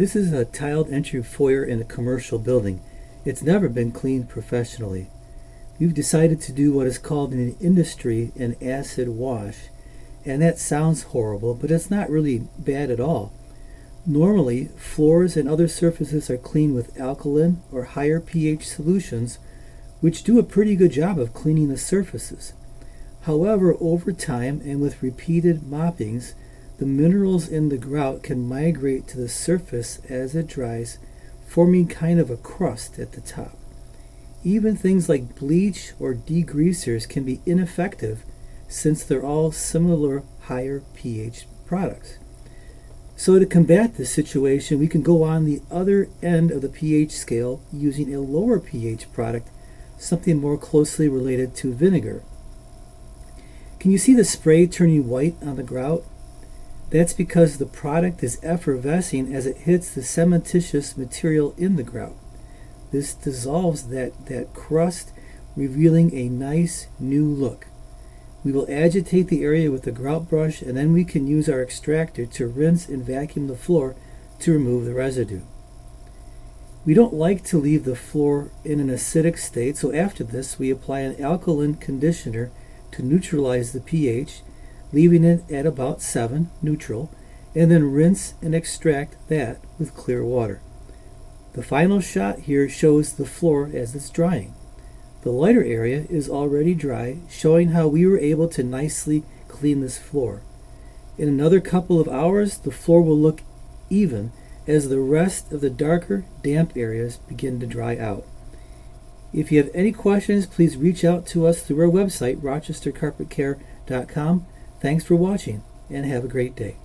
This is a tiled entry foyer in a commercial building. It's never been cleaned professionally. We've decided to do what is called in the industry an acid wash, and that sounds horrible, but it's not really bad at all. Normally, floors and other surfaces are cleaned with alkaline or higher pH solutions, which do a pretty good job of cleaning the surfaces. However, over time and with repeated moppings, the minerals in the grout can migrate to the surface as it dries, forming kind of a crust at the top. Even things like bleach or degreasers can be ineffective since they're all similar higher pH products. So to combat this situation, we can go on the other end of the pH scale using a lower pH product, something more closely related to vinegar. Can you see the spray turning white on the grout? That's because the product is effervescing as it hits the cementitious material in the grout. This dissolves that crust, revealing a nice new look. We will agitate the area with the grout brush, and then we can use our extractor to rinse and vacuum the floor to remove the residue. We don't like to leave the floor in an acidic state, so after this we apply an alkaline conditioner to neutralize the pH, leaving it at about 7, neutral, and then rinse and extract that with clear water. The final shot here shows the floor as it's drying. The lighter area is already dry, showing how we were able to nicely clean this floor. In another couple of hours, the floor will look even as the rest of the darker, damp areas begin to dry out. If you have any questions, please reach out to us through our website, rochestercarpetcare.com. Thanks for watching, and have a great day.